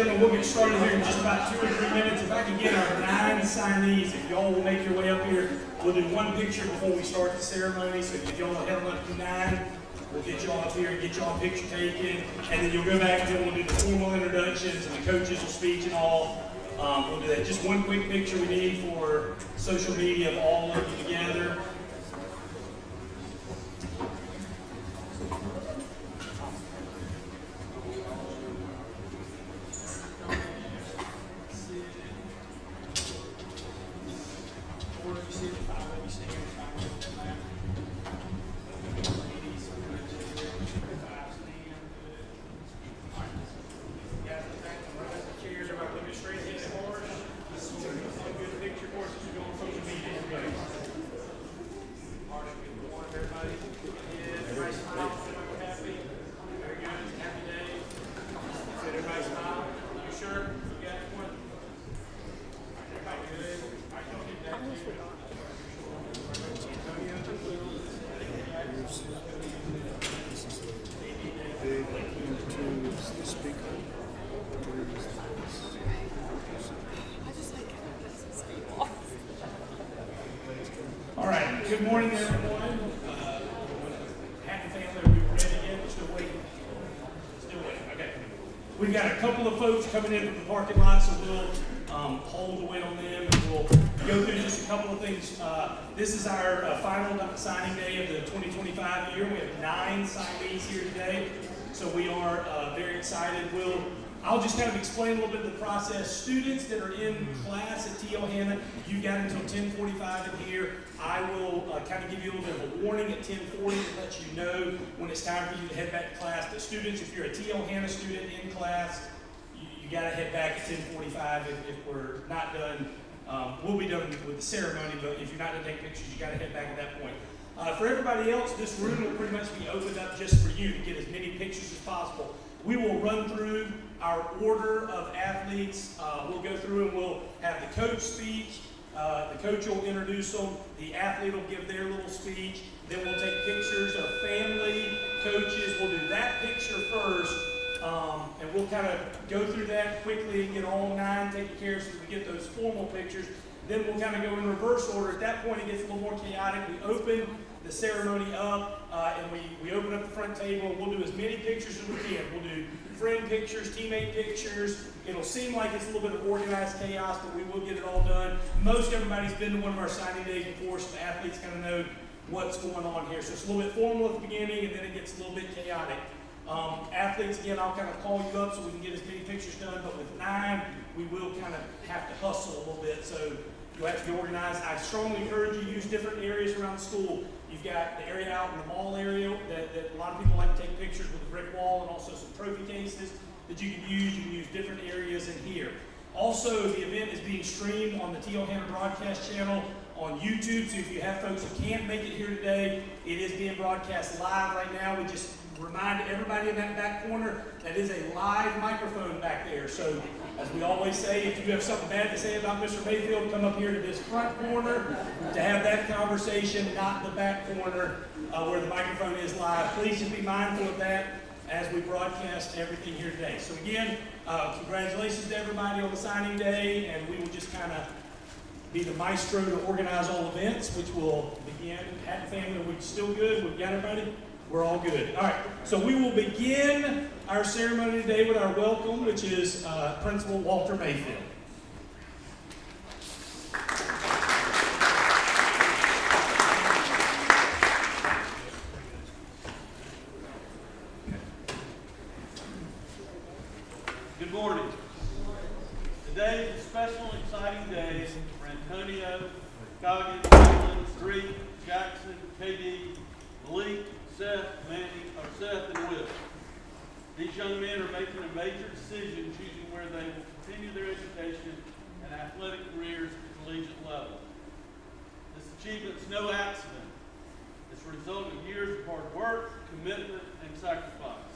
gentlemen, we'll get started here in just about 2 or 3 minutes. If I can get our 9 signees, if y'all will make your way up here, we'll do one picture before we start the ceremony. So if y'all head on up to 9, we'll get y'all up here and get y'all a picture taken. And then you'll go back and then we'll do the formal introductions and the coaches will speak and all. We'll do that. Just one quick picture we need for social media of all of you together. Good morning, everyone. Happy family, are we ready yet? We're still waiting. Still waiting. Okay. We've got a couple of folks coming in from the parking lot, so we'll hold the wait on them, and we'll go through just a couple of things. This is our final signing day of the 2025 year. We have 9 signees here today, so we are very excited. I'll just kind of explain a little bit of the process. Students that are in class at T.L. Hanna, you've got until 10:45 in here. I will kind of give you a little bit of a warning at 10:40 to let you know when it's time for you to head back to class. But students, if you're a T.L. Hanna student in class, you got to head back at 10:45. If we're not done, we'll be done with the ceremony, but if you're not going to take pictures, you got to head back at that point. For everybody else, this room will pretty much be opened up just for you to get as many pictures as possible. We will run through our order of athletes. We'll go through and we'll have the coach speak. The coach will introduce them. The athlete will give their little speech. Then we'll take pictures of family, coaches. We'll do that picture first. And we'll kind of go through that quickly and get all 9 taken care of so we get those formal pictures. Then we'll kind of go in reverse order. At that point, it gets a little more chaotic. We open the ceremony up and we open up the front table. We'll do as many pictures as we can. We'll do friend pictures, teammate pictures. It'll seem like it's a little bit of organized chaos, but we will get it all done. Most everybody's been to one of our signing days before, so the athletes kind of know what's going on here. So it's a little bit formal at the beginning, and then it gets a little bit chaotic. Athletes, again, I'll kind of call you up so we can get as many pictures done, but with 9, we will kind of have to hustle a little bit, so you'll have to be organized. I strongly encourage you to use different areas around the school. You've got the area out in the mall area that a lot of people like to take pictures with a brick wall and also some trophy cases that you can use. You can use different areas in here. Also, the event is being streamed on the T.L. Hanna broadcast channel on YouTube, so if you have folks who can't make it here today, it is being broadcast live right now. We just remind everybody in that back corner that is a live microphone back there. So, as we always say, if you have something bad to say about Mr. Mayfield, come up here to this front corner to have that conversation, not the back corner where the microphone is live. Please just be mindful of that as we broadcast everything here today. So again, congratulations to everybody on the signing day, and we will just kind of be the maestro to organize all events, which will begin. Happy family, are we still good? We've got everybody? We're all good. All right, so we will begin our ceremony today with our welcome, which is Principal Walter Mayfield. Good morning. Today is a special and exciting day for Antonio, Goggins, Street, Jackson, KD, Malik, Seth, and Will. These young men are making a major decision choosing where they will continue their education and athletic careers at the collegiate level. This achievement is no accident. It's a result of years of hard work, commitment, and sacrifice.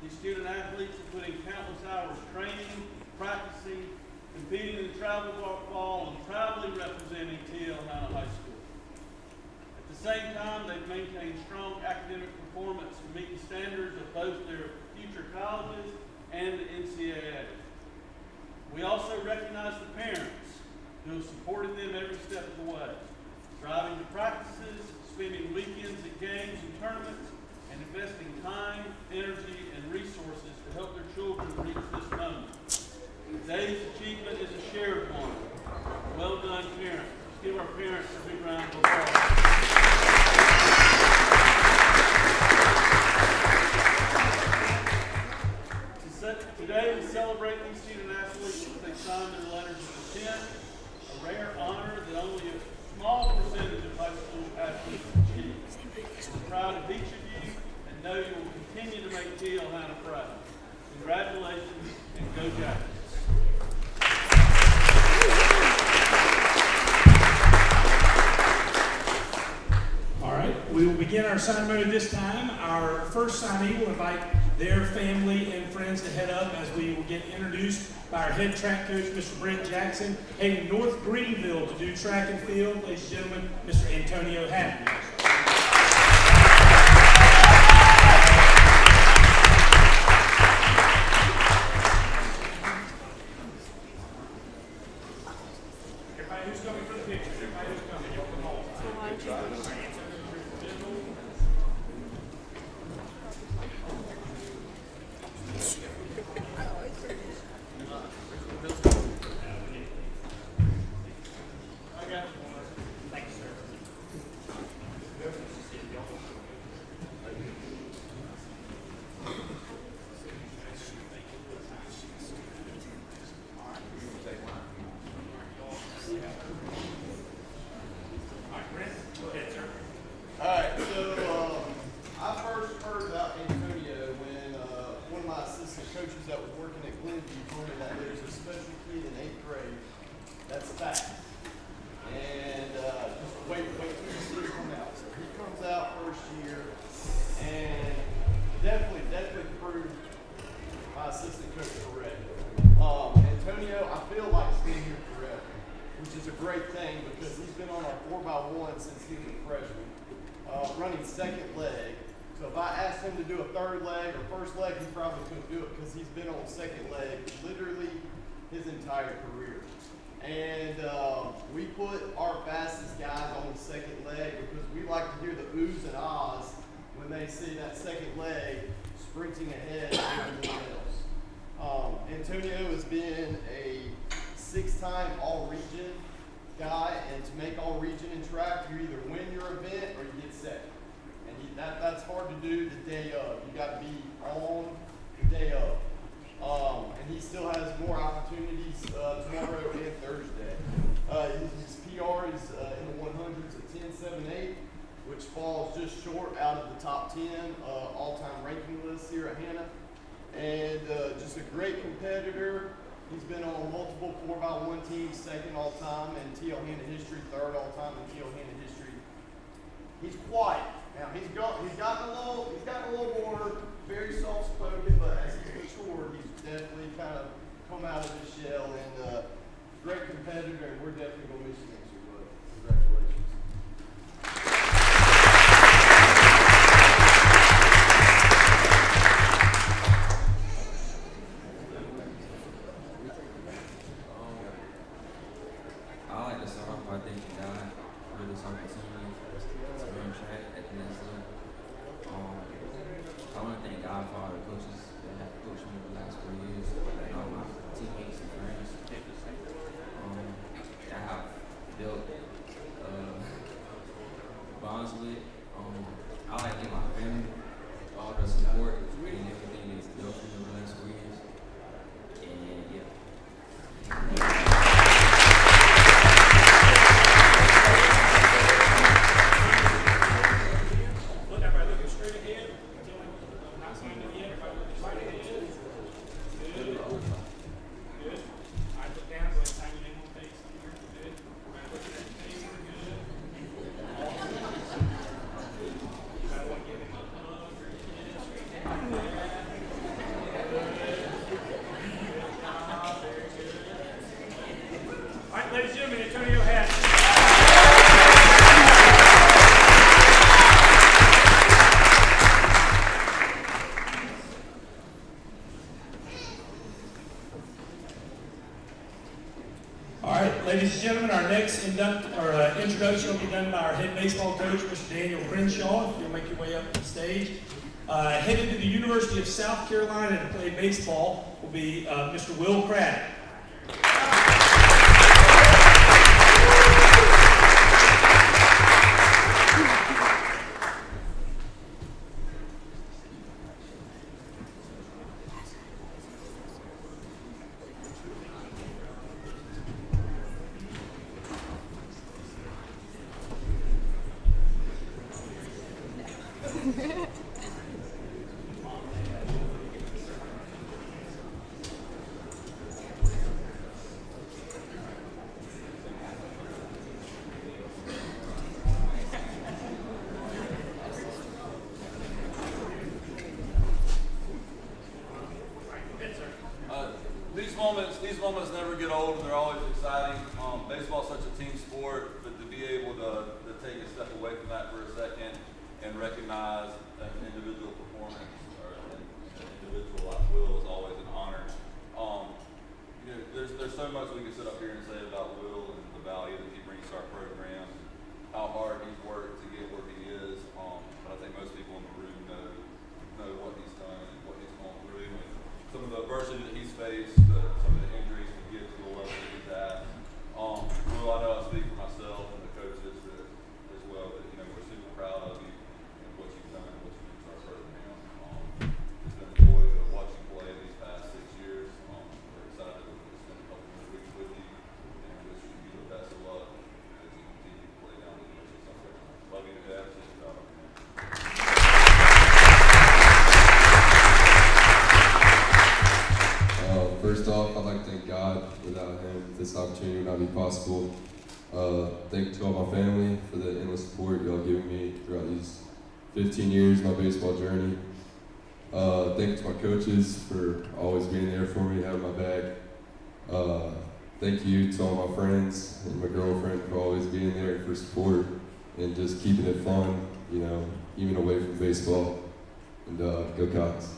These student athletes have put in countless hours training, practicing, competing in the travel ball, and proudly representing T.L. Hanna High School. At the same time, they've maintained strong academic performance to meet the standards of both their future colleges and the NCAA. recognize the parents who have supported them every step of the way, driving to practices, spending weekends at games and tournaments, and investing time, energy, and resources to help their children reach this moment. Today's achievement is a shared one. Well done, parents. Let's give our parents a big round of applause. Today we celebrate these student athletes as they sign their letters of intent, a rare honor that only a small percentage of high school athletes achieve. We're proud of each of you and know you will continue to make T.L. Hanna proud. Congratulations and go Jackets. All right, we will begin our sign mode this time. Our first signee will invite their family and friends to head up as we will get introduced by our head track coach, Mr. Brent Jackson, heading North Greenville to do track and field. Ladies and gentlemen, Mr. Antonio Hatton. Everybody who's coming for the pictures, everybody who's coming, y'all come home. Alright, so I first heard about Antonio when one of my assistant coaches that was working at Glenview told me that there's a special kid in 8th grade that's fast. And just wait till you see him come out. So he comes out first year and definitely proved my assistant coach correct. Antonio, I feel like he's been here forever, which is a great thing because he's been on our 4x1 since he was a freshman. Running second leg. So if I asked him to do a third leg or first leg, he probably couldn't do it because he's been on second leg literally his entire career. And we put our fastest guys on the second leg because we like to hear the oohs and ahs when they see that second leg sprinting ahead of everyone else. Antonio has been a 6-time all-region guy, and to make all region in track, you either win your event or you get second. And that's hard to do the day of. You got to be on the day of. And he still has more opportunities tomorrow and Thursday. His PR is in the 100s of 10.78, which falls just short out of the top 10 all-time ranking list here at Hanna. And just a great competitor. He's been on multiple 4x1 teams, second all time in TL Hanna history, third all time in TL Hanna history. He's quiet. Now he's gotten a little more very soft spoken, but as he's matured, he's definitely kind of come out of his shell and great competitor, and we're definitely gonna miss you next year, bud. Congratulations. I like to start off by thanking God for this opportunity to run track at the next level. I want to thank God for all the coaches that have coached me the last 4 years, and all my teammates and friends that I have built bonds with. I like to thank my family for all the support and everything that's built for me the last 4 years. And yeah. Ladies and gentlemen, Antonio Hatton. Ladies and gentlemen, our next introduction will be done by our head baseball coach, Mr. Daniel Crenshaw. If you'll make your way up to the stage. Headed to the University of South Carolina to play baseball will be Mr. Will Craddock. These moments never get old, and they're always exciting. Baseball's such a team sport, but to be able to take a step away from that for a second and recognize an individual performance or an individual like Will is always an honor. There's so much we can sit up here and say about Will and the value that he brings to our program, how hard he's worked to get where he is. But I think most people in the room know what he's done and what he's gone through, and some of the adversity that he's faced, some of the injuries to get to the level that he's at. Will, I know I speak for myself and the coaches as well, but we're super proud of you and what you've done and what you do to our program. It's been a joy to watch you play these past 6 years. We're excited to spend a couple more weeks with you and wish you the best of luck as you continue to play down the University of South Carolina. Love you to death. Good job. First off, I'd like to thank God. Without Him, this opportunity would not be possible. Thank you to all my family for the endless support y'all given me throughout these 15 years of my baseball journey. Thank you to my coaches for always being there for me, having my back. Thank you to all my friends and my girlfriend for always being there for support and just keeping it fun, even away from baseball. And go Cocks.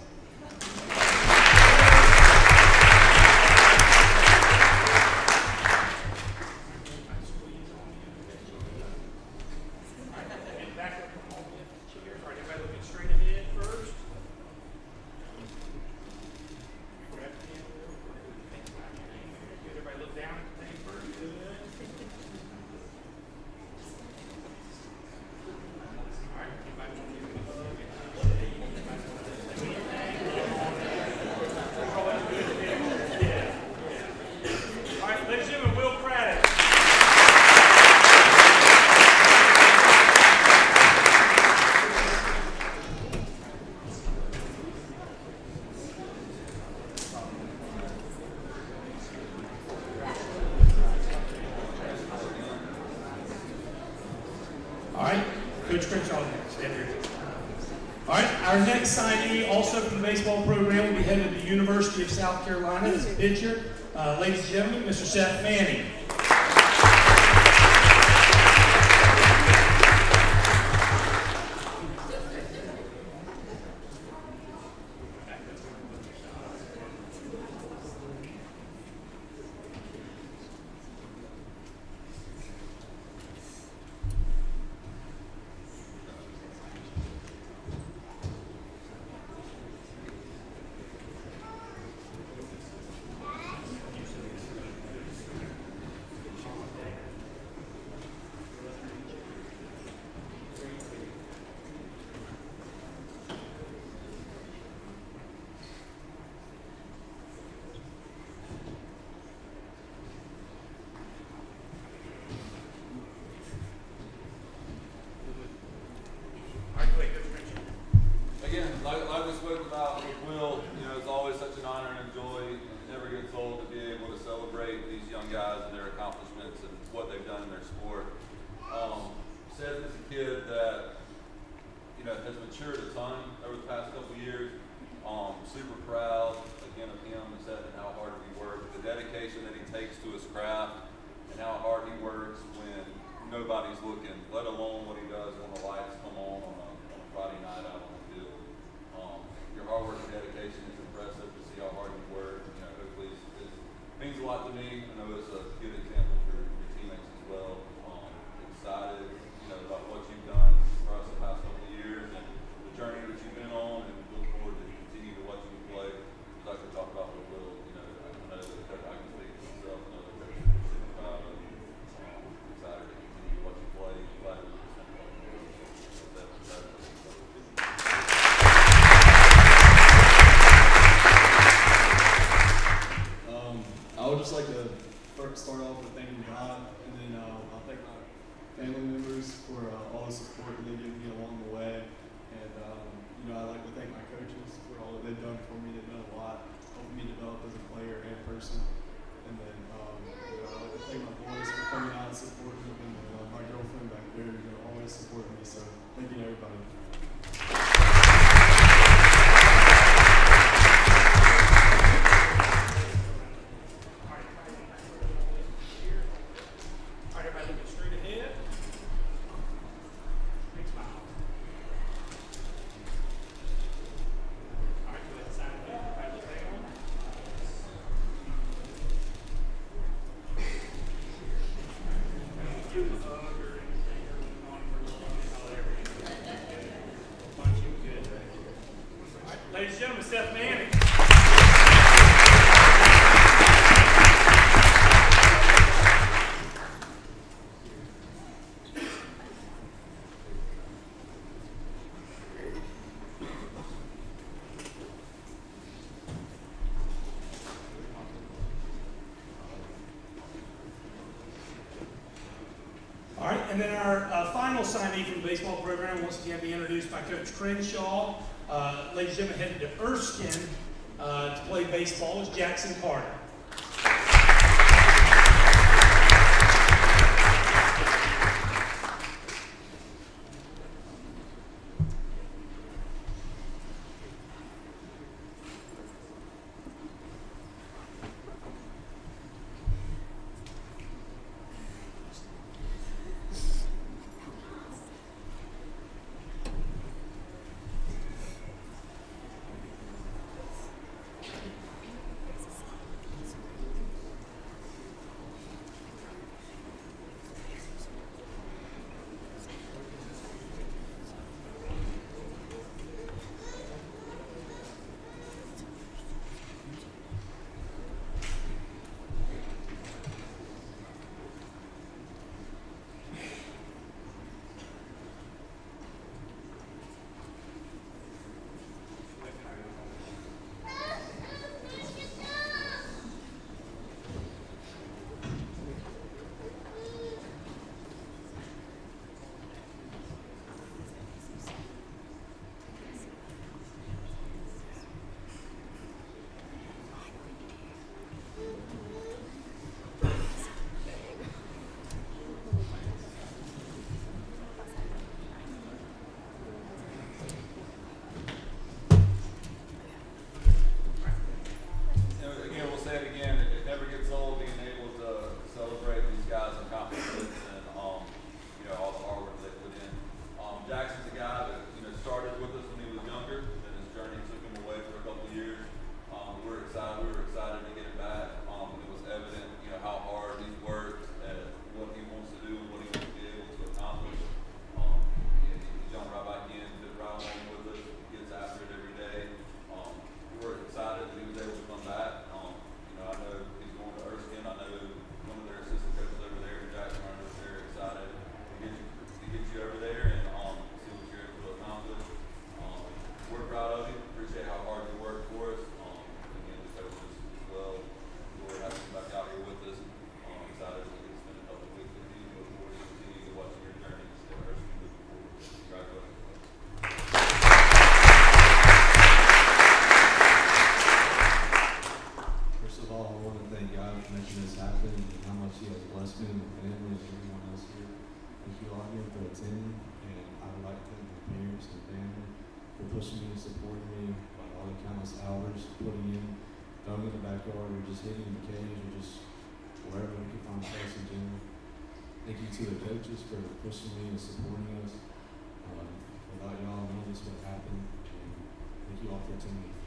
Our next signee, also from the baseball program, will be headed to the University of South Carolina as a pitcher. Ladies and gentlemen, Mr. Seth Manning. Again, like we spoke about with Will, it's always such an honor and a joy. It never gets old to be able to celebrate these young guys and their accomplishments and what they've done in their sport. Seth is a kid that has matured a ton over the past couple of years. Super proud again of him and Seth and how hard he works, the dedication that he takes to his craft, and how hard he works when nobody's looking, let alone what he does when the lights come on a Friday night out on the field. Your hard work and dedication is impressive to see how hard you work. Hopefully it means a lot to me. I know it's a good example for I would just like to first start off with thanking God, and then I'll thank my family members for all the support that they give me along the way. And I'd like to thank my coaches for all that they've done for me. They've done a lot, helping me develop as a player and person. And then I'd like to thank my boys for coming out and supporting me, and my girlfriend back there who always supporting me. So thank you to everybody. All right, everybody looking straight ahead. Big smile. All right, go ahead and sign it. Everybody look down. Give them a hug or anything or on for a little bit. Oh, there we go. Bunch you good. All right, ladies and gentlemen, Seth Manning. All right, and then our final signee from the baseball program, once again, be introduced by Coach Crenshaw. Ladies and gentlemen, headed to Erskine to play baseball is Jackson Carter. pushing me and supporting me by all the countless hours, putting in, throwing in the backyard, or just hitting in the cage, or just wherever we could find space in general. Thank you to the coaches for pushing me and supporting us. Without y'all, none of this would happen. And thank you all for attending.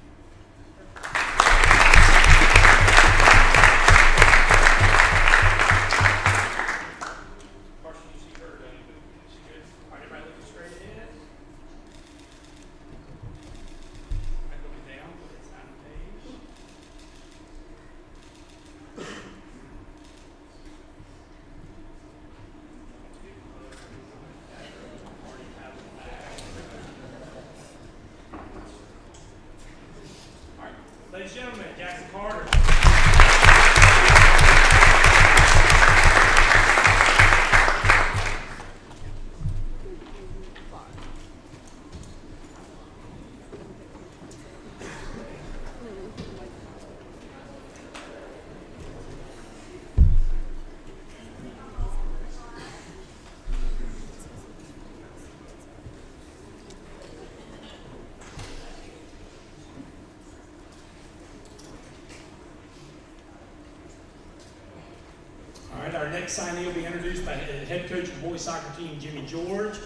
All right, our next signee will be introduced by head coach of the boys soccer team, Jimmy George,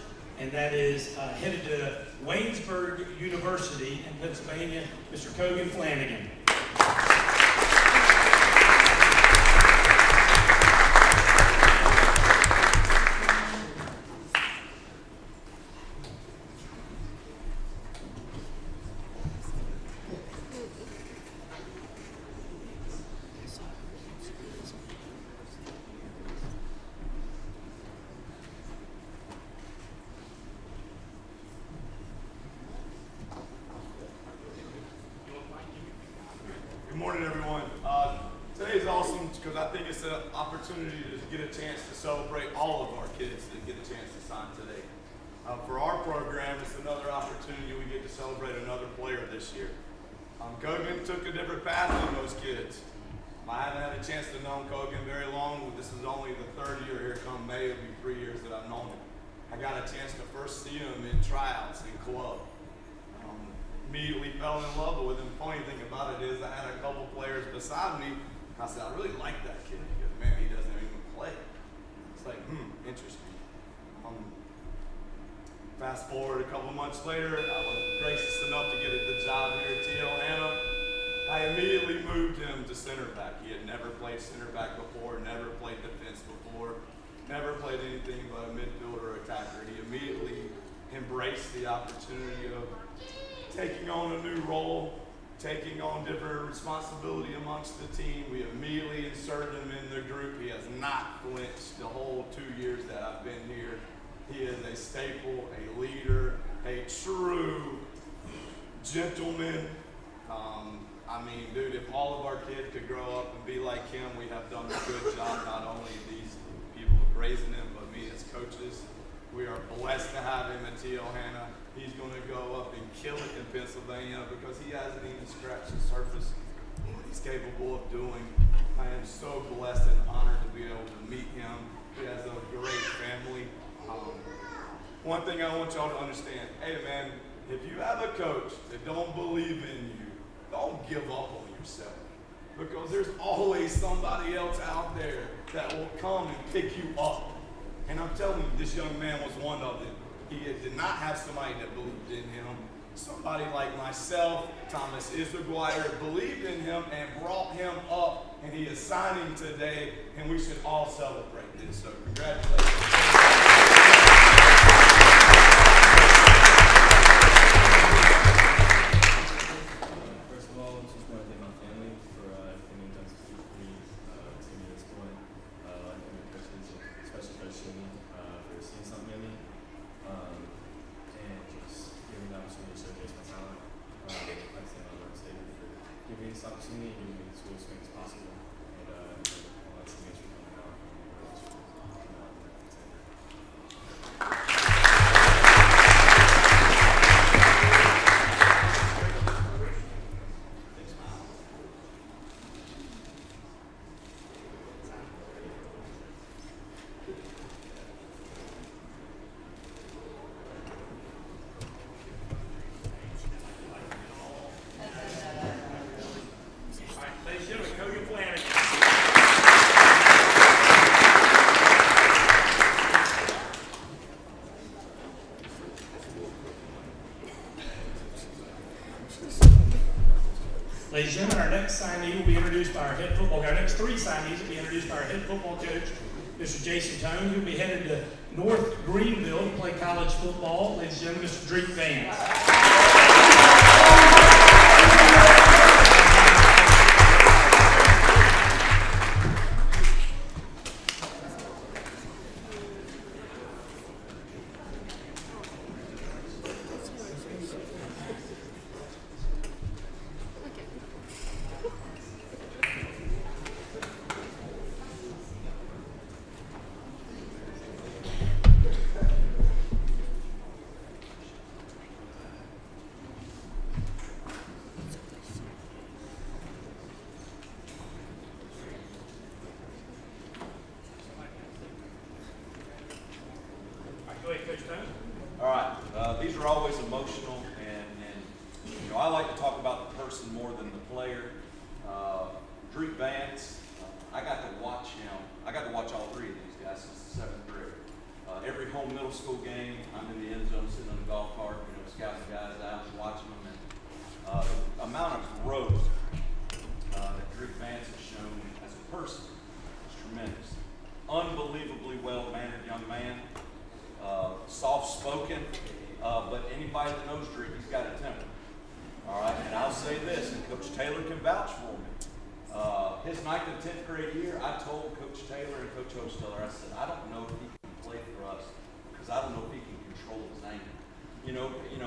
and that is headed to Waynesburg University in Pennsylvania, Mr. Cogan Flanagan. Good morning, everyone. Today is awesome because I think it's an opportunity to get a chance to celebrate all of our kids that get a chance to sign today. For our program, it's another opportunity we get to celebrate another player this year. Cogan took a different path than those kids. I haven't had a chance to know Cogan very long. This is only the third year here. Come May, it'll be 3 years that I've known him. I got a chance to first see him in tryouts in club. Immediately fell in love with him. Funny thing about it is I had a couple players beside me. I said, I really like that kid. He goes, man, he doesn't even play. It's like, interesting. Fast forward a couple months later, I was gracious enough to get the job here at TL Hannah. I immediately moved him to center back. He had never played center back before, never played defense before, never played anything but a midfielder or attacker. He immediately embraced the opportunity of taking on a new role, taking on different responsibility amongst the team. We immediately inserted him in the group. He has not flinched the whole 2 years that I've been here. He is a staple, a leader, a true gentleman. Dude, if all of our kids could grow up and be like him, we have done a good job, not only these people raising him, but me as coaches. We are blessed to have him at TL Hannah. He's going to go up and kill it in Pennsylvania because he hasn't even scratched the surface of what he's capable of doing. I am so blessed and honored to be able to meet him. He has a great family. One thing I want y'all to understand, hey man, if you have a coach that don't believe in you, don't give up on yourself. Because there's always somebody else out there that will come and pick you up. And I'm telling you, this young man was one of them. He did not have somebody that believed in him. Somebody like myself, Thomas Isaguirre, believed in him and brought him up, and he is signing today, and we should all celebrate this. So congratulations. First of all, just want to thank my family for everything they've done to keep me to this point. I thank my coaches, especially Coach Jimmy, for seeing something in me. And just giving me the opportunity to showcase my talent. Like I said, my Lord and Savior for giving me this opportunity and giving me the tools to make this possible. And all my teammates for coming out. Ladies and gentlemen, Cogan Flanagan. Ladies and gentlemen, our next signee will be introduced by our head football. Our next three signees will be introduced by our head football coach, Mr. Jason Tone. He'll be headed to North Greenville to play college football. Ladies and gentlemen, Mr. Drake Vance. Go ahead, Coach Tone. All right, these are always emotional, and I like to talk about the person more than the player. Drew Vance, I got to watch school game. I'm in the end zone sitting on the golf cart, scouting the guys out and watching them. And the amount of growth that Drake Vance has shown as a person is tremendous. Unbelievably well-mannered young man, soft-spoken, but anybody that knows Drake, he's got a temper. All right, and I'll say this, and Coach Taylor can vouch for me. His 9th and 10th grade year, I told Coach Taylor and Coach Hosteller, I said, I don't know if he can play for us because I don't know if he can control his anger.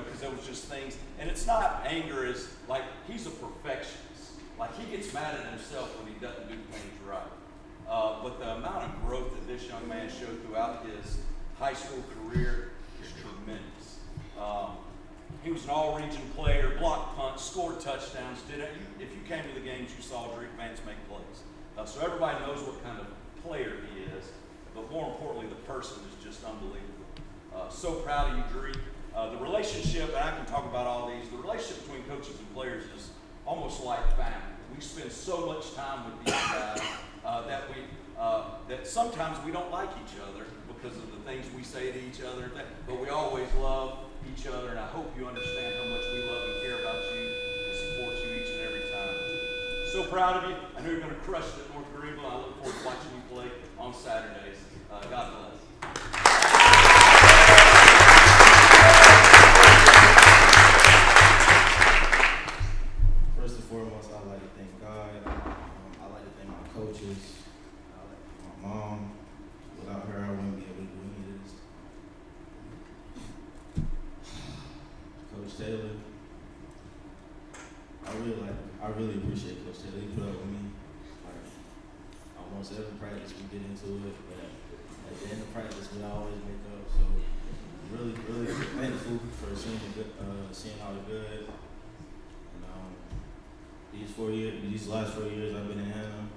Because there was just things, and it's not anger as like he's a perfectionist. Like he gets mad at himself when he doesn't do things right. But the amount of growth that this young man showed throughout his high school career is tremendous. He was an all-region player, blocked punts, scored touchdowns. If you came to the games, you saw Drake Vance make plays. So everybody knows what kind of player he is, but more importantly, the person is just unbelievable. So proud of you, Drake. The relationship, and I can talk about all these, the relationship between coaches and players is almost like family. We spend so much time with these guys that sometimes we don't like each other because of the things we say to each other, but we always love each other, and I hope you understand how much we love and care about you and support you each and every time. So proud of you. I know you're going to crush it at North Greenville. I look forward to watching you play on Saturdays. God bless. First and foremost, I'd like to thank God. I'd like to thank my coaches. I'd like to thank my mom. Without her, I wouldn't be able to do any of this. Coach Taylor, I really appreciate Coach Taylor. He put up with me. Like, almost every practice we get into it, but at the end of practice we always make up. So really thankful for seeing all the good. And these last 4 years I've been in Hannah,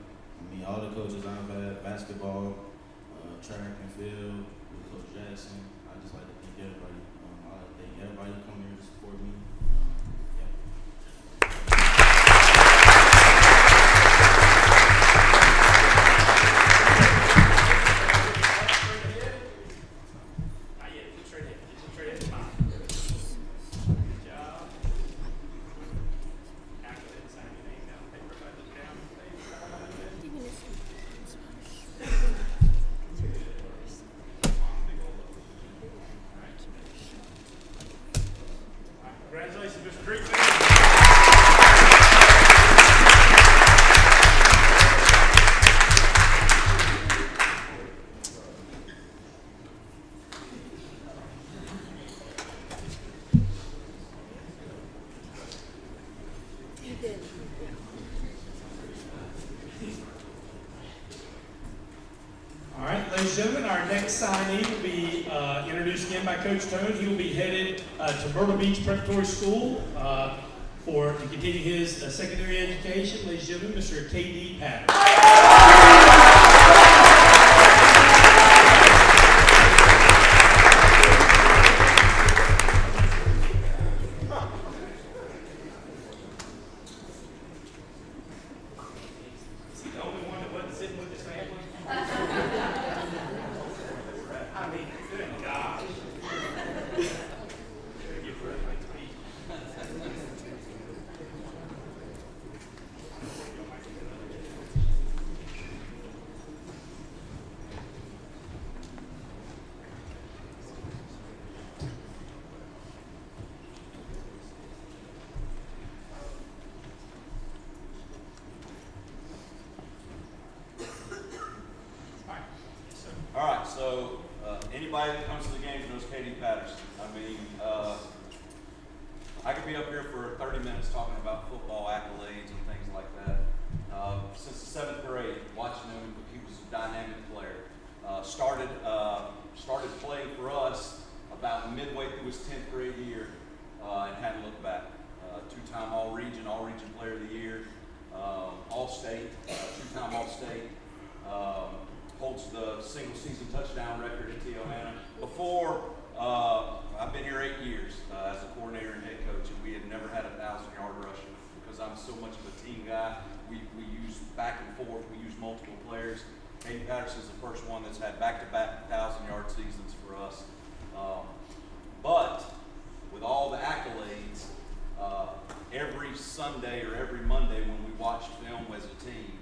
all the coaches I've had, basketball, track and field, with Coach Jackson. I just like to thank everybody. I like to thank everybody who come here to support me. Congratulations, Mr. Drake. All right, ladies and gentlemen, our next signee will be introduced again by Coach Tones. He will be headed to Myrtle Beach Preparatory School to continue his secondary education. Ladies and gentlemen, Mr. K.D. Patterson. All right, so anybody that comes to the games knows K.D. Patterson. I could be up here for 30 minutes talking about football accolades and things like that. Since the 7th grade, watching him, he was a dynamic player. Started playing for us about midway through his 10th grade year and hadn't looked back. Two-time All-Region Player of the Year, All-State, two-time All-State. Holds the single-season touchdown record at T.O. Before, I've been here 8 years as a coordinator and head coach, and we had never had a 1,000-yard rusher because I'm so much of a team guy. We use back and forth. We use multiple players. K.D. Patterson's the first one that's had back-to-back 1,000-yard seasons for us. But with all the accolades, every Sunday or every Monday when we watched film as a team,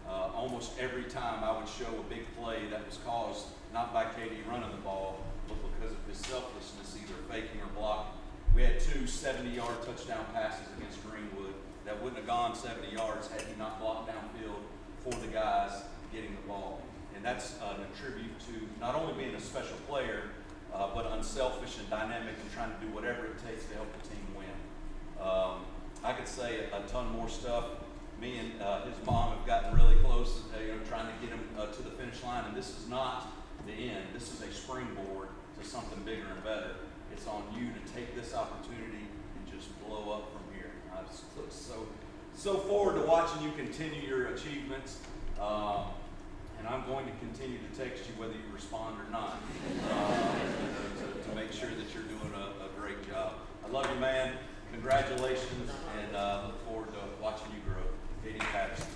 almost every time I would show a big play that was caused not by KD running the ball, but because of his selflessness, either faking or blocking. We had 2 70-yard touchdown passes against Greenwood that wouldn't have gone 70 yards had he not blocked downfield for the guys getting the ball. And that's an attribute to not only being a special player, but unselfish and dynamic and trying to do whatever it takes to help the team win. I could say a ton more stuff. Me and his mom have gotten really close, trying to get him to the finish line. And this is not the end. This is a springboard to something bigger and better. It's on you to take this opportunity and just blow up from here. I just look so forward to watching you continue your achievements. And I'm going to continue to text you whether you respond or not to make sure that you're doing a great job. I love you, man. Congratulations, and look forward to watching you grow. KD Patterson.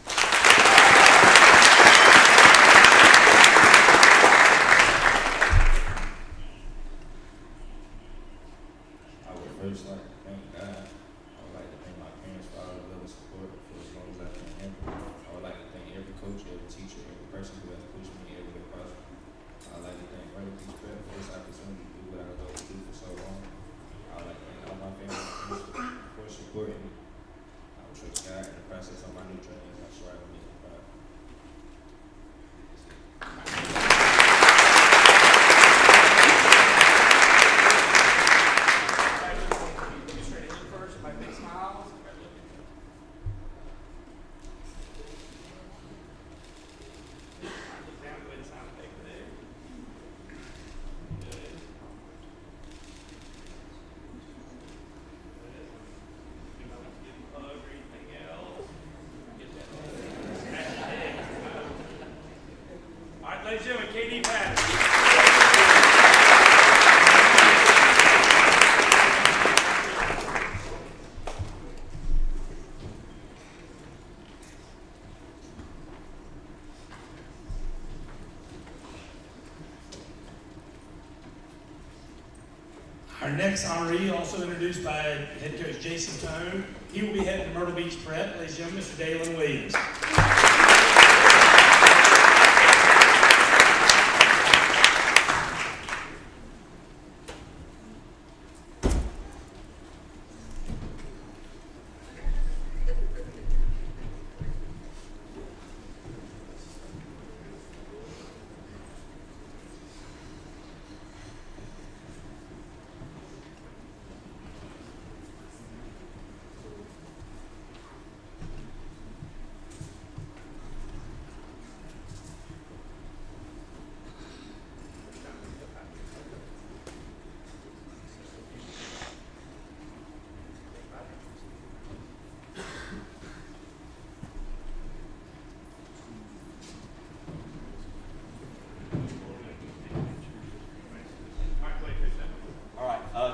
I would first like to thank God. I would like to thank my parents for all the love and support for as long as I've been here. I would like to thank every coach, every teacher, every person who has pushed me every way possible. I would like to thank Brother Peace Prayer for this opportunity to do what I was able to do for so long. I would like to thank all my family for supporting me. I would trust God in the process of my new journey, and I'm sure I will make it proud. Ladies and gentlemen, KD Patterson. Our next honoree, also introduced by head coach Jason Tone. He will be heading to Myrtle Beach Prep. Ladies and gentlemen, Mr. Dalen Williams.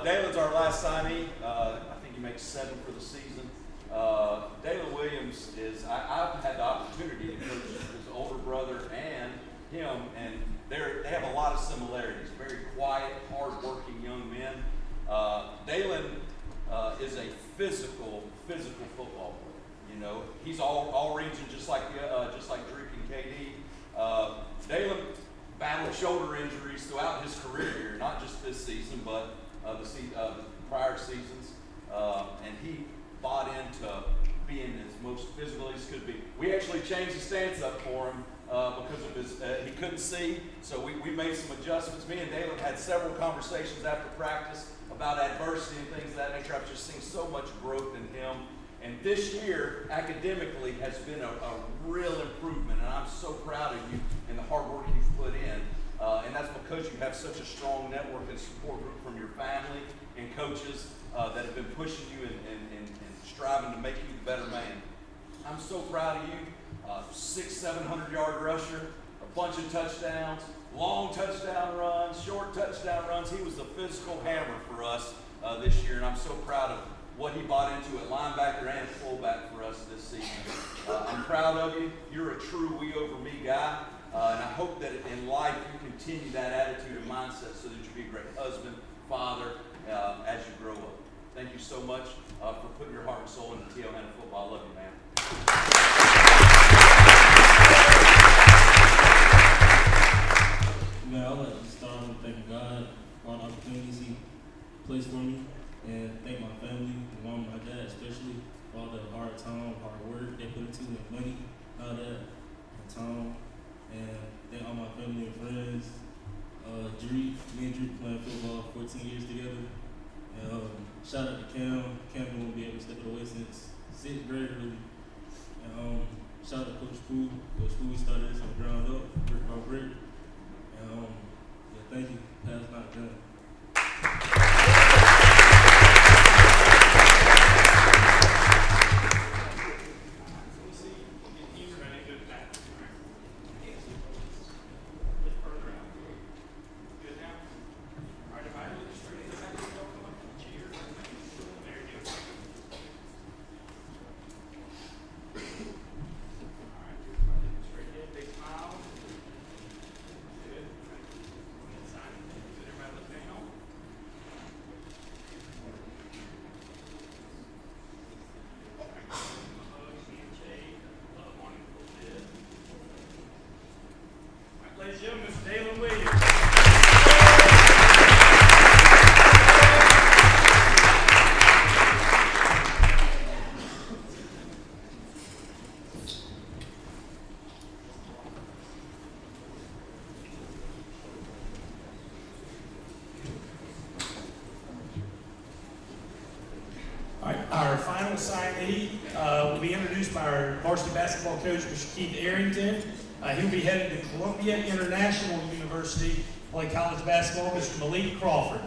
Dalen's our last signee. I think he makes 7 for the season. Dalen Williams is, I've had the opportunity to coach his older brother and him, and they have a lot of similarities. Very quiet, hard-working young men. Dalen is a physical football player. You know, he's all region, just like Drake and KD. Dalen battled shoulder injuries throughout his career here, not just this season, but the prior seasons, and he bought into being as most physical as could be. We actually changed the stance up for him because of his, he couldn't see, so we made some adjustments. Me and Dalen had several conversations after practice about adversity and things of that nature. I've just seen so much growth in him. And this year, academically, has been a real improvement, and I'm so proud of you and the hard work you've put in. And that's because you have such a strong network and support group from your family and coaches that have been pushing you and striving to make you a better man. I'm so proud of you. 600-700-yard rusher, a bunch of touchdowns, long touchdown runs, short touchdown runs. He was the physical hammer for us this year, and I'm so proud of what he bought into at linebacker and fullback for us this season. I'm proud of you. You're a true we over me guy. And I hope that in life you continue that attitude and mindset so that you be a great husband, father, as you grow up. Thank you so much for putting your heart and soul into T.O. Hanna football. I love you, man. Man, I'd like to start with thanking God for all the opportunities He placed for me, and thank my family, my mom, my dad especially, for all the hard time, hard work they put into it, money, all that, and time. And thank all my family and friends. Me and Drew playing football 14 years together. And shout out to Cam. Cam won't be able to step it away since 6th grade, really. And shout out to Coach Pooh. Coach Pooh started this from the ground up, brick by brick. And yeah, thank you. Pass not done. Ladies and gentlemen, Mr. Dalen Williams. All right, our final signee will be introduced by our varsity basketball coach, Mr. Keith Arrington. He'll be headed to Columbia International University to play college basketball, Mr. Malik Crawford.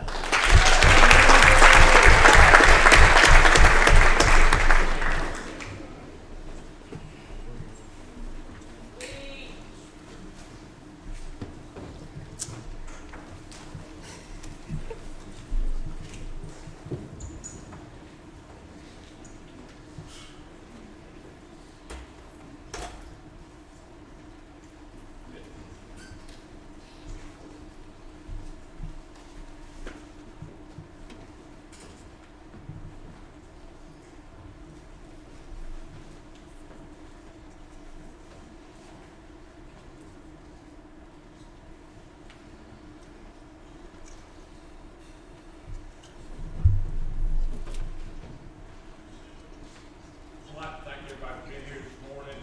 I'd like to thank everybody for being here this morning.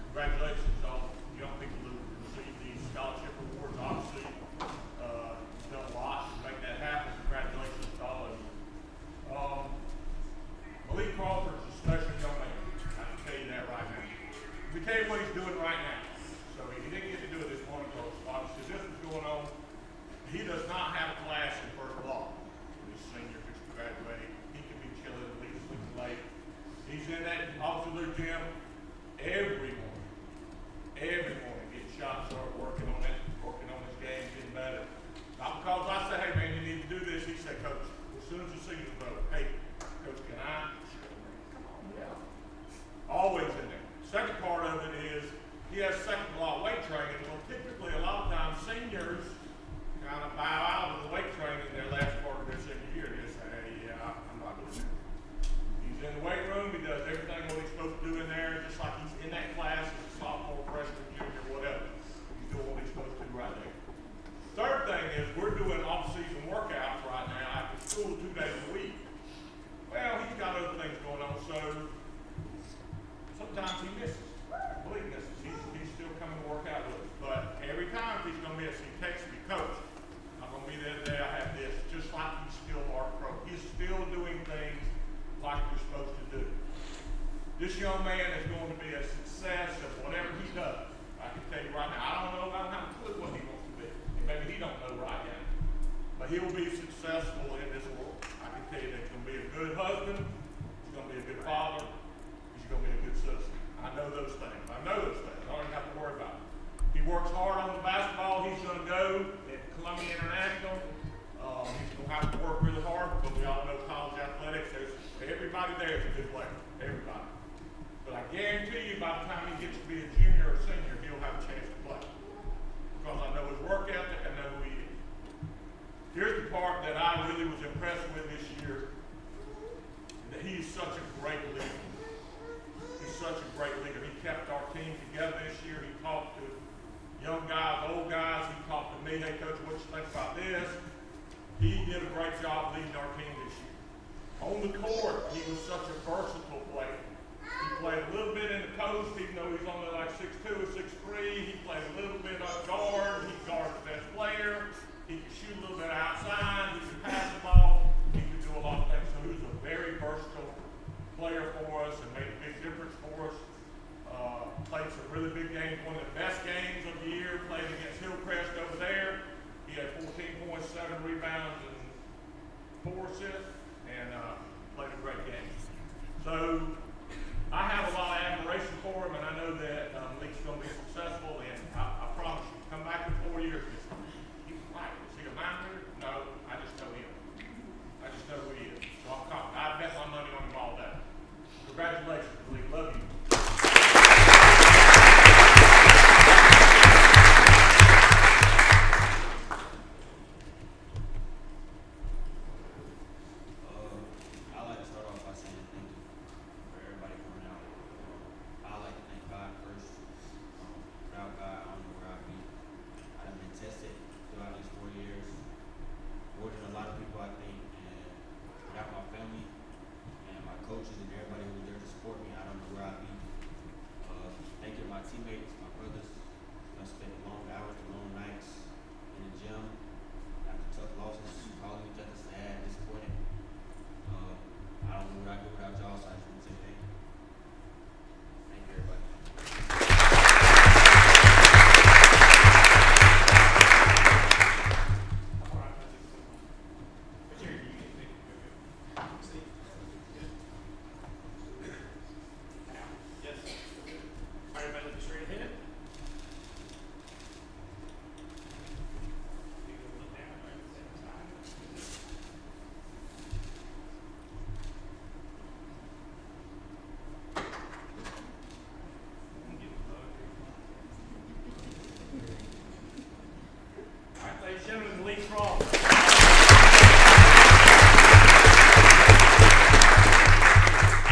Congratulations to all young people who received these scholarship awards. Obviously, you've done a lot to make that happen. Congratulations to all of you. Malik Crawford's a special young man. I can tell you that right now. Let me tell you what he's doing right now. So he didn't get to do it this morning because obviously this was going on. He does not have a class in first law. He's a senior, just graduated. He can be chilling, leave sleeping late. He's in that auxiliary gym every morning. Every morning, getting shots, start working on it, working on his game, getting better. Not because I say, hey man, you need to do this. He said, Coach, as soon as the season's over, hey, Coach, can I? Come on, yeah. Always in there. Second part of it is he has second law weight training. Well, typically a lot of times seniors kind of bow out of the weight training in their last part of their senior year. They say, hey, yeah, I'm not doing that. He's in the weight room. He does everything what he's supposed to do in there, just like he's in that class as a sophomore, freshman, junior, whatever. He's doing what he's supposed to do right there. Third thing is we're doing off-season workouts right now after school 2 days a week. Well, he's got other things going on, so sometimes he misses. Well, he misses. He's still coming to work out with us. But every time he's going to miss, he texts me, Coach, I'm going to be there today. I have this. Just like he's still our pro. He's still doing things like you're supposed to do. This young man is going to be a success of whatever he does. I can tell you right now, I don't have a clue what he wants to be. And maybe he don't know right now. But he will be successful in this world. I can tell you that he's going to be a good husband, he's going to be a good father, he's going to be a good citizen. I know those things. I don't even have to worry about it. He works hard on the basketball. He's going to go at Columbia International. He's going to have to work really hard because we all know college athletics, everybody there is a good player. Everybody. But I guarantee you by the time he gets to be a junior or senior, he'll have a chance to me, hey coach, what you think about this? He did a great job leading our team this year. On the court, he was such a versatile player. He played a little bit in the post, even though he's only like 6'2" or 6'3". He played a little bit up guard. He guarded the best player. He could shoot a little bit outside. He could pass the ball. He could do a lot of things. So he was a very versatile player for us and made a big difference for us. Played some really big games. One of the best games of the year. Played against Hillcrest over there. He had 14 points, 7 rebounds, and 4 assists, and played a great game. So I have a lot of admiration for him, and I know that Malik's going to be successful. And I promise you, come back in 4 years. He's right. Is he a miner? No, I just know him. I just know who he is. So I bet my money on him all day. Congratulations, Malik. Love you. I'd like to start off by saying thank you for everybody coming out. I'd like to thank God first. Without God, I don't know where I'd be. I've been tested throughout these 4 years, more than a lot of people, I think. And without my family and my coaches and everybody who was there to support me, I don't know where I'd be. Thank you to my teammates, my brothers. I spent long hours, long nights in the gym after tough losses, calling each other sad, disappointed. I don't know what I'd do without y'all, so I just want to say thank you. Thank you, everybody. All right, everybody look straight ahead. You can look down right at the same time. All right, ladies and gentlemen, the lead crawl.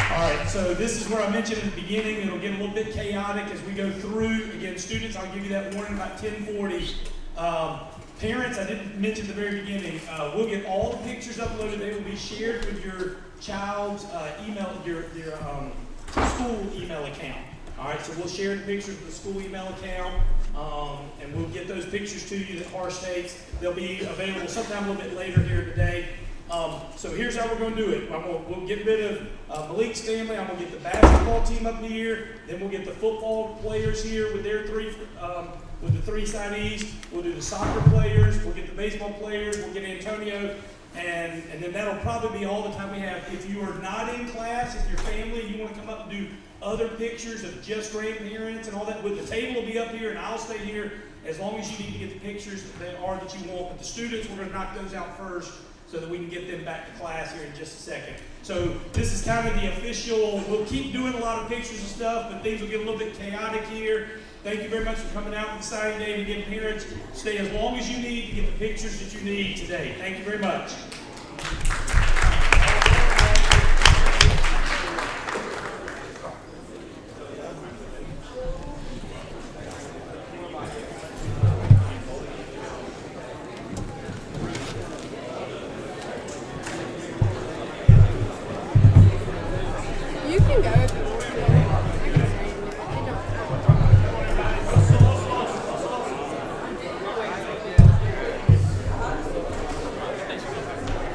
All right, so this is where I mentioned at the beginning, it'll get a little bit chaotic as we go through. Again, students, I'll give you that warning about 10:40. Parents, I didn't mention at the very beginning, we'll get all the pictures uploaded. They will be shared with your child's email, your school email account. All right, so we'll share the pictures with the school email account, and we'll get those pictures to you that Har states. They'll be available sometime a little bit later here today. So here's how we're going to do it. We'll get rid of Malik's family. I'm going to get the basketball team up here. Then we'll get the football players here with their with the 3 signees. We'll do the soccer players. We'll get the baseball players. We'll get Antonio. And then that'll probably be all the time we have. If you are not in class, if your family, you want to come up and do other pictures of just grandparents and all that, the table will be up here and I'll stay here as long as you need to get the pictures that you want. But the students, we're going to knock those out first, so that we can get them back to class here in just a second. So this is kind of the official, we'll keep doing a lot of pictures and stuff, but things will get a little bit chaotic here. Thank you very much for coming out for the signing day. And again, parents, stay as long as you need to get the pictures that you need today. Thank you very much. You can go if you want to. I can stay in it. I don't.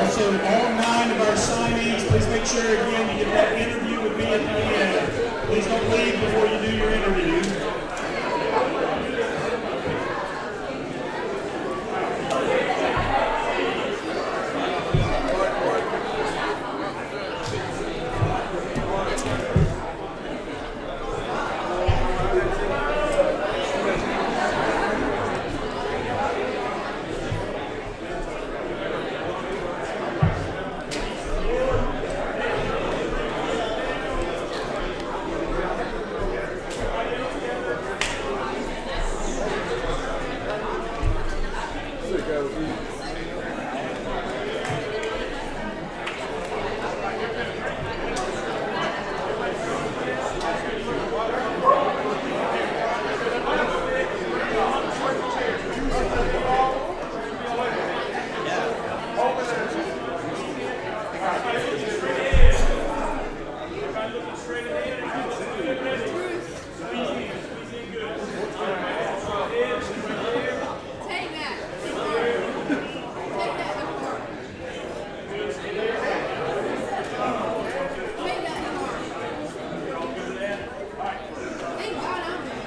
Also, all 9 of our signees, please make sure again you get that interview with me at the end. Please don't leave before you do your interview. Take that. Take that before. Take that before. Thank God I'm there.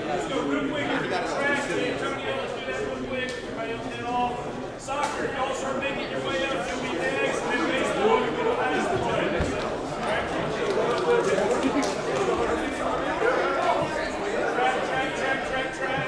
Let's go real quick. Track to Antonio. Let's do that real quick. Everybody else head off. Soccer, y'all start making your way up. You'll be next. And then baseball, you'll be the last to play. Track.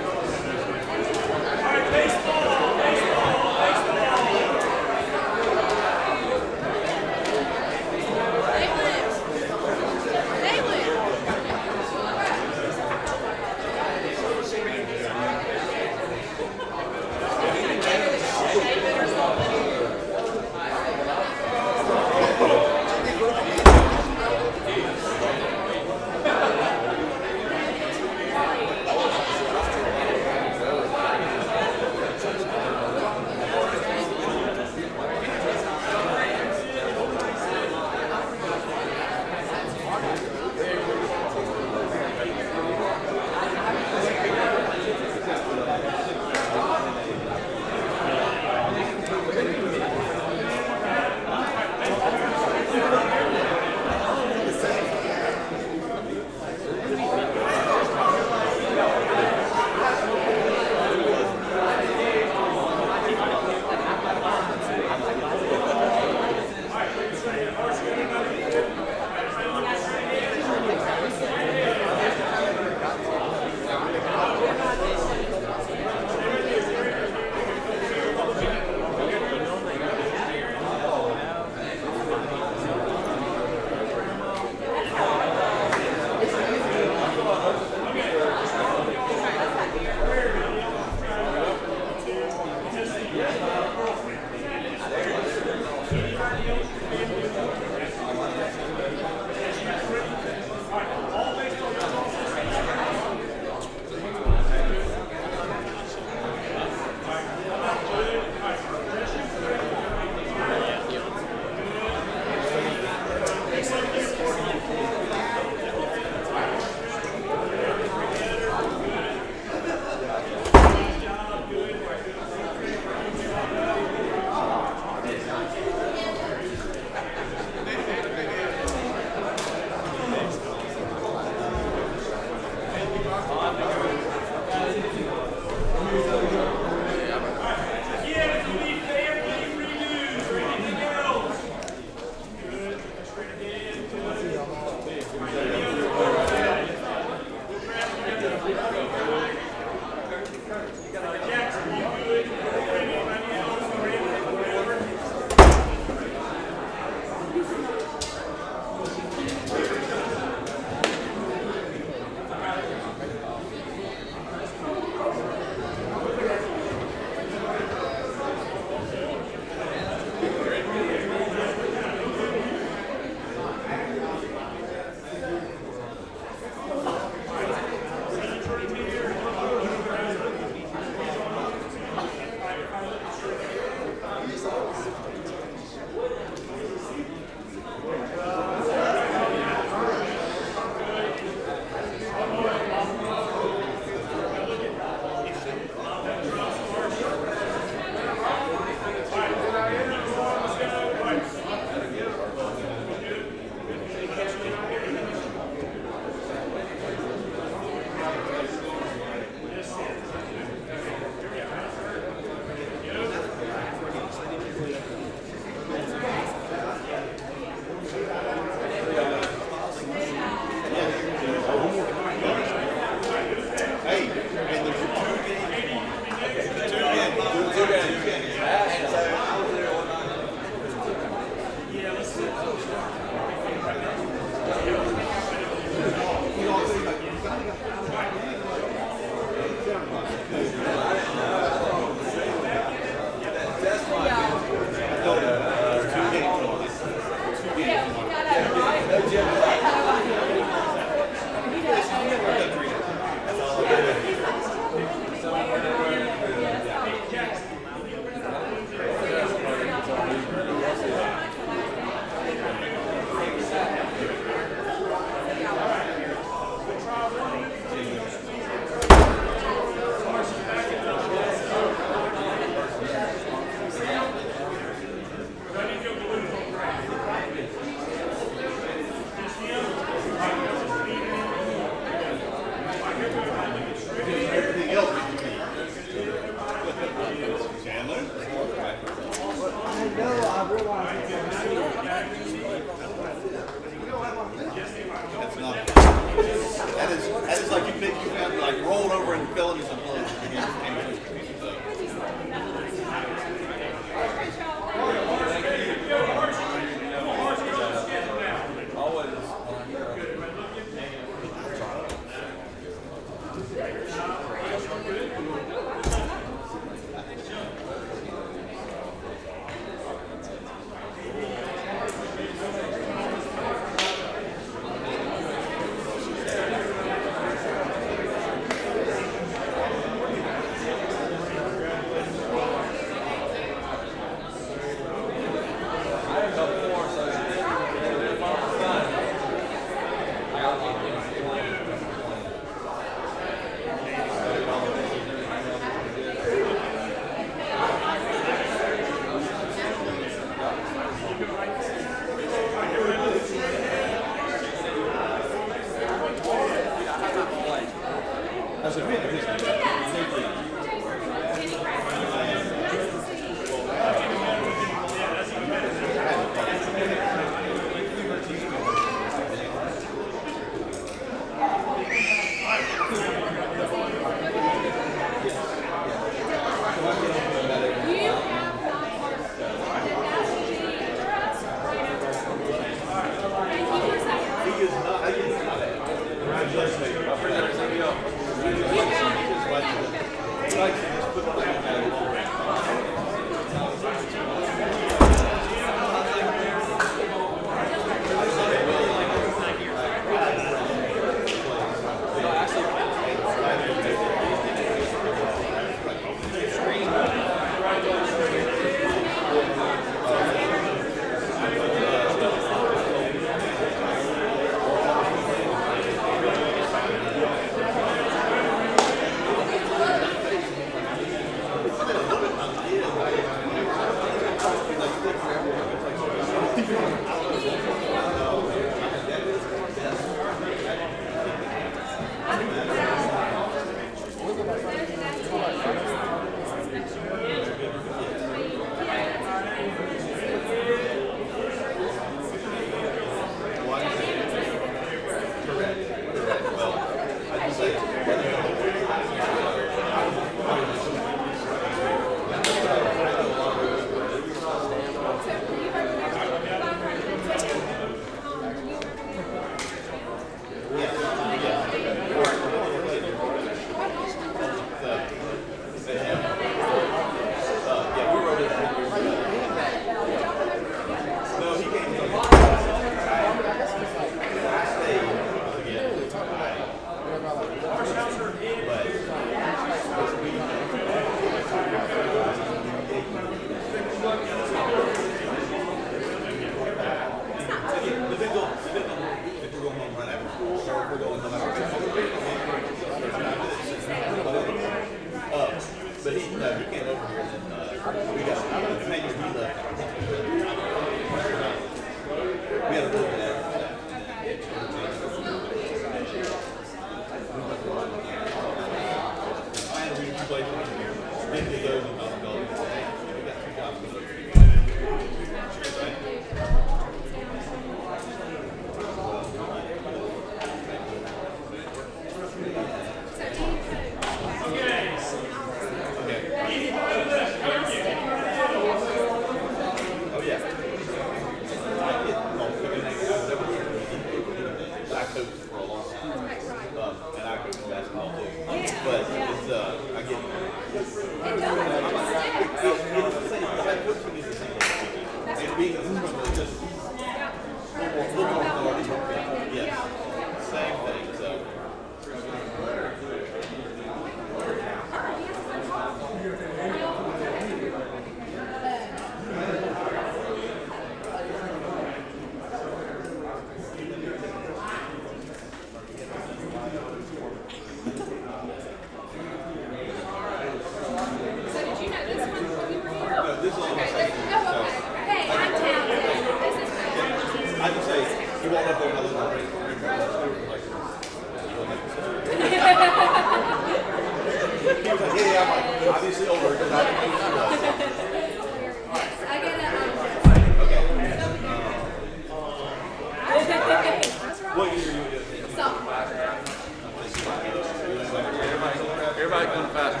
Everybody come Okay.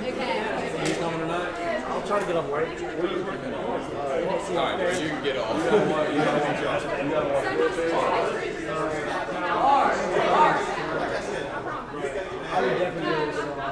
You coming tonight? I'll try to get off late. Alright, you can get off. I would definitely do this.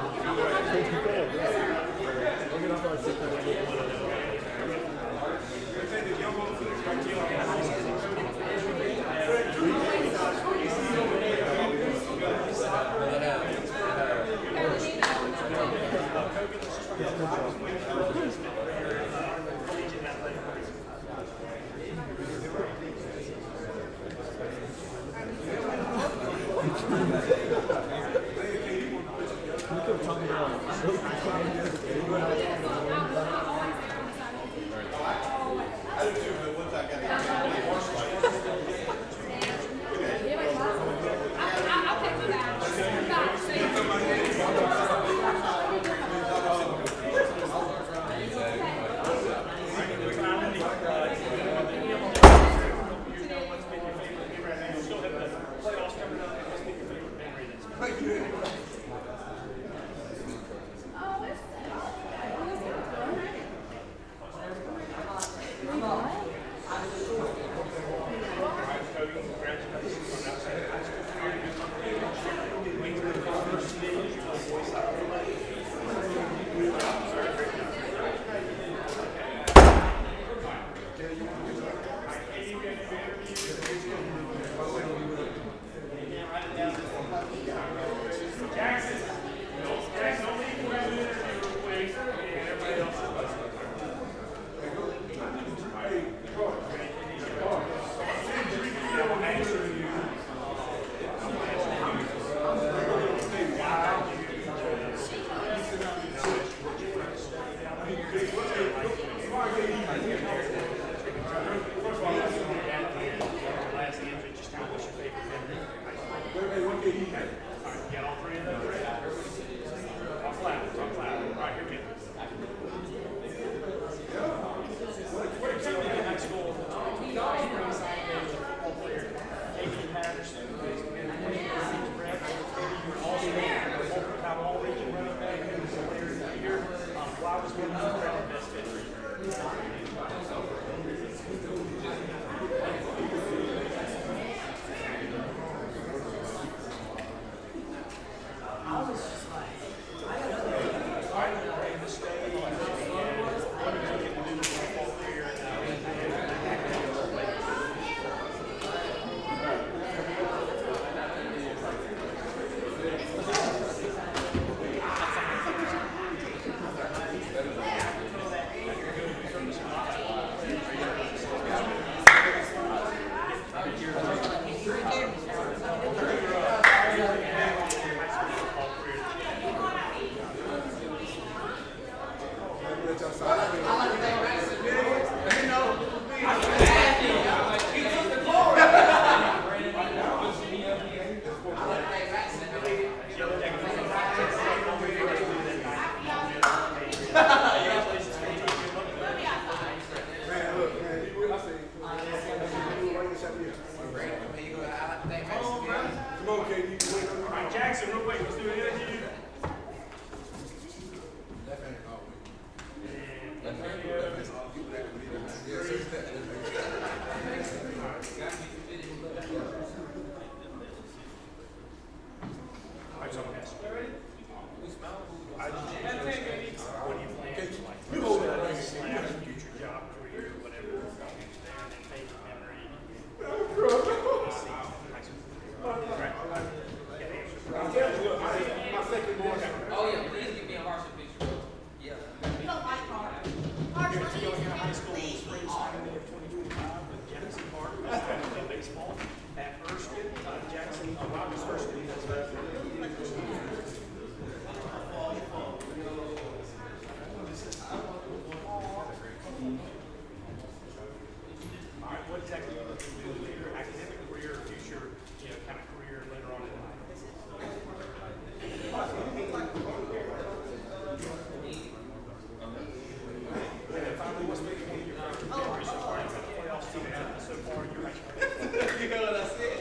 You know what I said?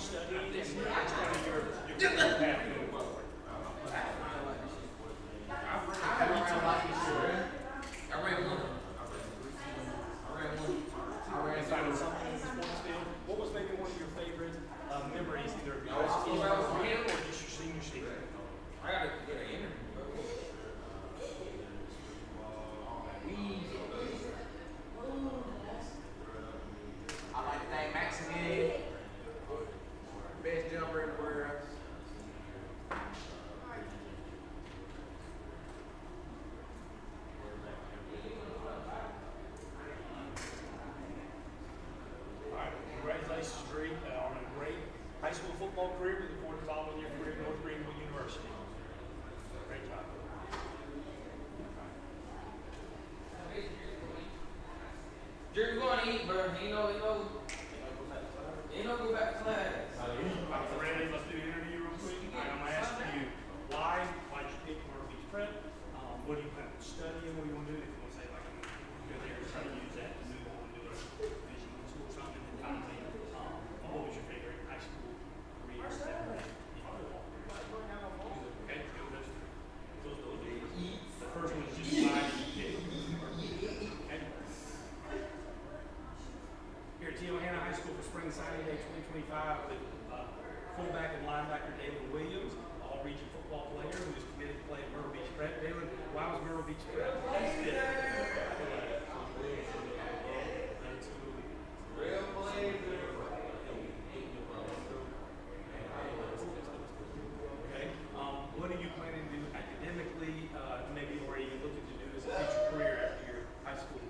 studying, and it's kind of your path moving forward. And finding something in the sports field. What was maybe one of your favorite memories, either of your high school career or just your senior season? I gotta get an interview. I like to thank Max again. Best jumper in the world. All right, congratulations, Dree, on a great high school football career. We look forward to following your career at North Greenville University. Great job. Jerry, we going to eat, bro. Ain't no go back to class. Ready? Let's do an interview real quick. All right, I'm gonna ask you why did you pick Myrtle Beach Prep? What do you plan on studying? What do you want to do? If you want to say like I'm gonna go there and try to use that to move on and do a vision in school or something, and then finally, what was your favorite high school career? Okay, go with those. The first one is just why did you pick? Okay. Here at Teohana High School for Spring Signing Day 2025 with fullback and linebacker Dalen Williams, all-region football player who is committed to play at Myrtle Beach Prep. Dalen, why was Myrtle Beach Prep? Okay. What are you planning to do academically, maybe, or are you looking to do as a future career after your high school?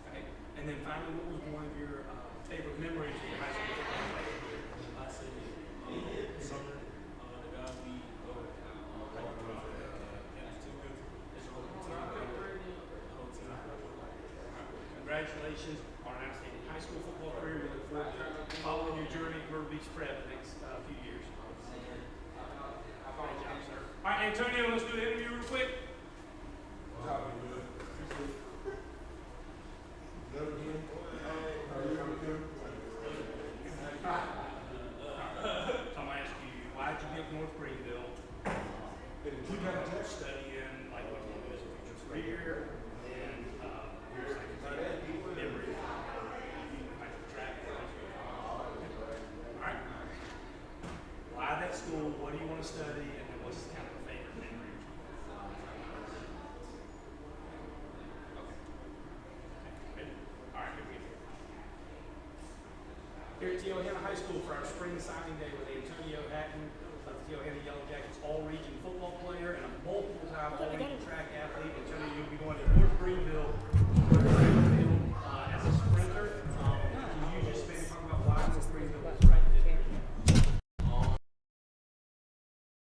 Okay. And then finally, what was one of your favorite memories of your high school football career? I say summer, the guys we go Congratulations on an outstanding high school football career. We look forward to following your journey at Myrtle Beach Prep the next few years. Great job, sir. All right, Antonio, let's do the interview real quick. So I'm gonna ask you, why did you pick North Greenville? Who got to studying, like what you want to do as a future career, and here's like a favorite memory like track. All right. Why that school? What do you want to study, and then what's kind of a favorite memory? Okay. All right, here we go. Here at Teohana High School for our spring signing day with Antonio Hatton of the Teohana Yellow Jackets all-region football